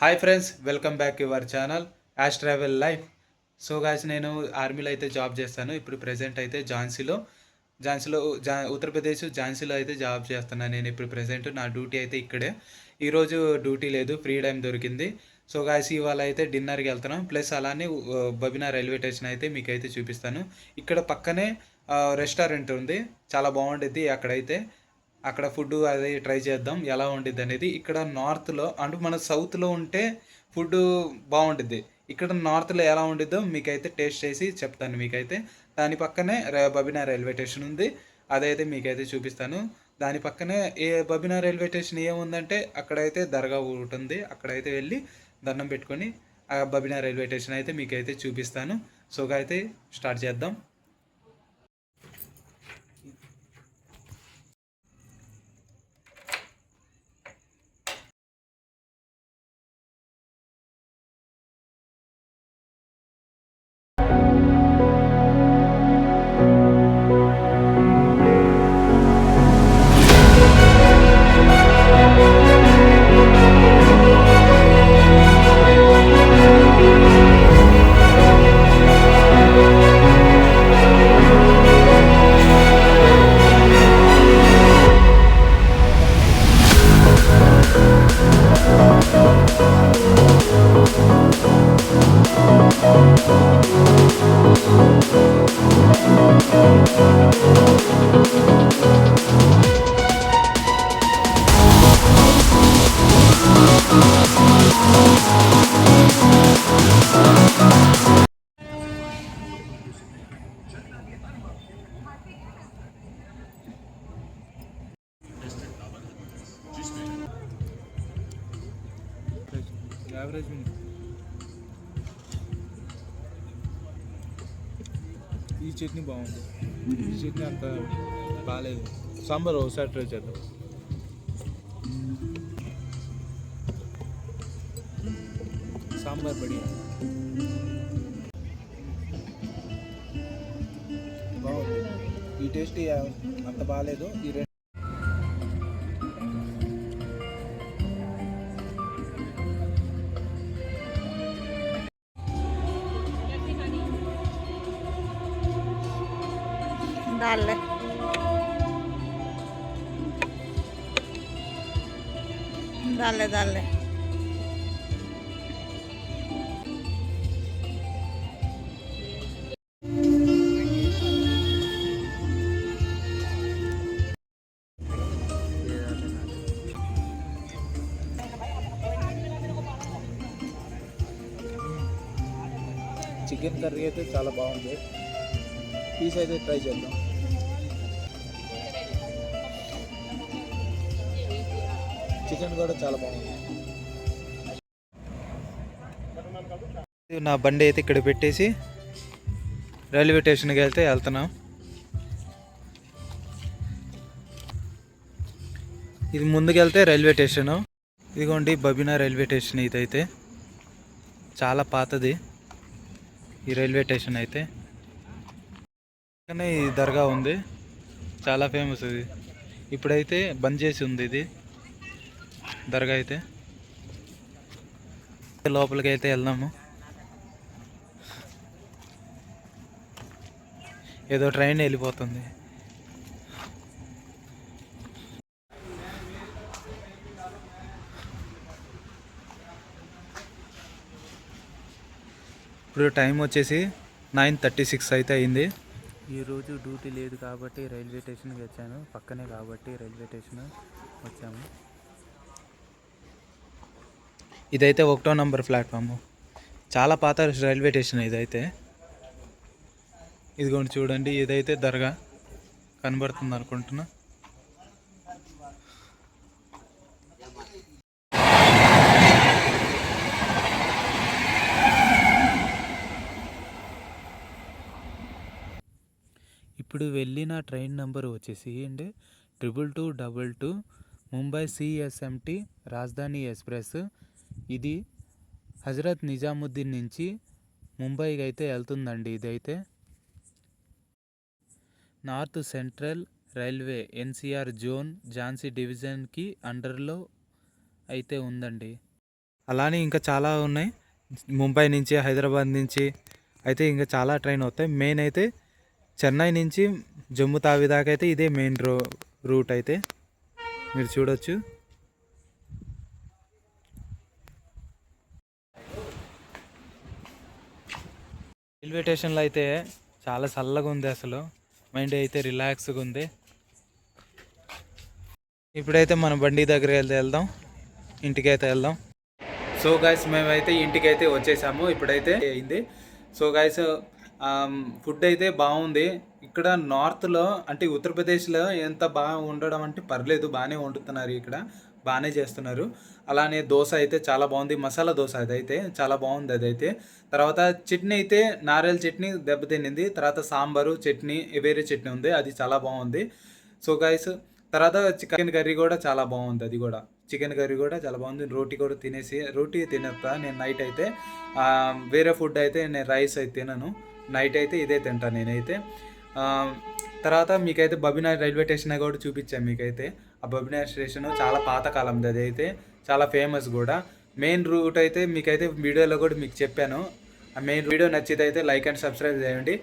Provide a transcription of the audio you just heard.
Hi friends, welcome back to your channel Yash travel life. So guys, నేను ఆర్మీలో అయితే job చేస్తాను. ఇప్పుడు ప్రెజెంట్ అయితే ఝాన్సీలో ఉత్తరప్రదేశ్ ఝాన్సీలో అయితే జాబ్ చేస్తున్నాను. నేను ఇప్పుడు ప్రెజెంట్ నా డ్యూటీ అయితే ఇక్కడే. ఈరోజు డ్యూటీ లేదు, ఫ్రీ టైం దొరికింది. సో గాయ్స్, ఇవాళ అయితే డిన్నర్కి వెళ్తున్నాం. ప్లస్ అలానే బబినా రైల్వే స్టేషన్ అయితే మీకు అయితే చూపిస్తాను. ఇక్కడ పక్కనే రెస్టారెంట్ ఉంది, చాలా బాగుంటుంది అక్కడైతే. అక్కడ ఫుడ్ అది ట్రై చేద్దాం ఎలా ఉండిద్ది అనేది. ఇక్కడ నార్త్లో అంటే మన సౌత్లో ఉంటే ఫుడ్ బాగుంటుంది. ఇక్కడ నార్త్లో ఎలా ఉండిద్దో మీకైతే టేస్ట్ చేసి చెప్తాను మీకైతే. దాని పక్కనే బబినా రైల్వే స్టేషన్ ఉంది, అదైతే మీకైతే చూపిస్తాను. దాని పక్కనే బబినా రైల్వే స్టేషన్ ఏముందంటే అక్కడైతే దర్గా ఉంటుంది, అక్కడైతే వెళ్ళి దండం పెట్టుకొని ఆ బబినా రైల్వే స్టేషన్ అయితే మీకైతే చూపిస్తాను. సో అయితే స్టార్ట్ చేద్దాం. యావరేజ్ ఈ చట్నీ బాగుంది, ఈ చట్నీ అంత బాగాలేదు. సాంబార్ ఒకసారి ట్రై చేద్దాం. సాంబార్ బడి బాగుంది, ఈ టేస్ట్ అంత బాగాలేదు. ఈ రెండు डाल डाल डाल చికెన్ కర్రీ అయితే చాలా బాగుంది, పీస్ అయితే ట్రై చేద్దాం. చికెన్ కూడా చాలా బాగుంది. నా బండి అయితే ఇక్కడ పెట్టేసి రైల్వే స్టేషన్కి వెళ్తున్నాం. ఇది ముందుకెళ్తే రైల్వే స్టేషను. ఇదిగోండి బబినా రైల్వే స్టేషన్. ఇదైతే చాలా పాతది ఈ రైల్వే స్టేషన్ అయితే. ఈ దర్గా ఉంది, చాలా ఫేమస్ ఇది. ఇప్పుడైతే బంద్ చేసి ఉంది ఇది దర్గా అయితే. లోపలికి అయితే వెళ్దాము. ఏదో ట్రైన్ వెళ్ళిపోతుంది. ఇప్పుడు టైం వచ్చేసి 9:36 అయితే అయింది. ఈరోజు డ్యూటీ లేదు కాబట్టి రైల్వే స్టేషన్కి వచ్చాను, పక్కనే కాబట్టి రైల్వే స్టేషన్ వచ్చాము. ఇదైతే 1వ నంబర్ ప్లాట్ఫాము, చాలా పాత రైల్వే స్టేషన్ ఇదైతే. ఇదిగోండి చూడండి, ఇదైతే దర్గా కనబడుతుంది అనుకుంటున్నా. ఇప్పుడు వెళ్ళిన ట్రైన్ నెంబర్ వచ్చేసి 2222 ముంబై CSMT రాజధాని ఎక్స్ప్రెస్. ఇది హజరత్ నిజాముద్దీన్ నుంచి ముంబైకి అయితే వెళ్తుందండి. ఇదైతే north central railway NCR zone Jhansi డివిజన్కి అండర్లో అయితే ఉందండి. అలానే ఇంకా చాలా ఉన్నాయి. ముంబై నుంచి, హైదరాబాద్ నుంచి అయితే ఇంకా చాలా ట్రైన్ వస్తాయి. మెయిన్ అయితే చెన్నై నుంచి జమ్మూ తావి దాకా అయితే ఇదే మెయిన్ రూట్ అయితే మీరు చూడొచ్చు. రైల్వే స్టేషన్లో అయితే చాలా చల్లగా ఉంది, అసలు మైండ్ అయితే రిలాక్స్గా ఉంది. ఇప్పుడైతే మన బండి దగ్గర వెళ్దాం, ఇంటికైతే వెళ్దాం. సో గైస్ మేమైతే ఇంటికైతే వచ్చేసాము, ఇప్పుడైతే అయింది. సో గైస్ ఫుడ్ అయితే బాగుంది. ఇక్కడ నార్త్లో అంటే ఉత్తరప్రదేశ్లో ఎంత బాగా ఉండడం అంటే పర్లేదు, బాగానే వండుతున్నారు, ఇక్కడ బాగానే చేస్తున్నారు. అలానే దోశ అయితే చాలా బాగుంది, మసాలా దోశ అదైతే చాలా బాగుంది అదైతే. తర్వాత చట్నీ అయితే నారియల్ చట్నీ దెబ్బతినింది. తర్వాత సాంబారు చట్నీ వేరే చట్నీ ఉంది, అది చాలా బాగుంది. సో గైస్ తర్వాత చికెన్ కర్రీ కూడా చాలా బాగుంది, అది కూడా చికెన్ కర్రీ కూడా చాలా బాగుంది. రోటీ కూడా రోటీ తినేస్తా నేను నైట్ అయితే. వేరే ఫుడ్ అయితే నేను రైస్ అయితే తినను, నైట్ అయితే ఇదే తింటాను నేనైతే. తర్వాత మీకైతే బబినార్ రైల్వే స్టేషన్ కూడా చూపించాను మీకైతే. ఆ బబినార్ స్టేషన్ చాలా పాతకాలంది, అది అయితే చాలా ఫేమస్ కూడా. మెయిన్ రూట్ అయితే మీకైతే వీడియోలో కూడా మీకు చెప్పాను. ఆ మెయిన్ వీడియో నచ్చితే అయితే లైక్ అండ్ సబ్స్క్రైబ్ చేయండి.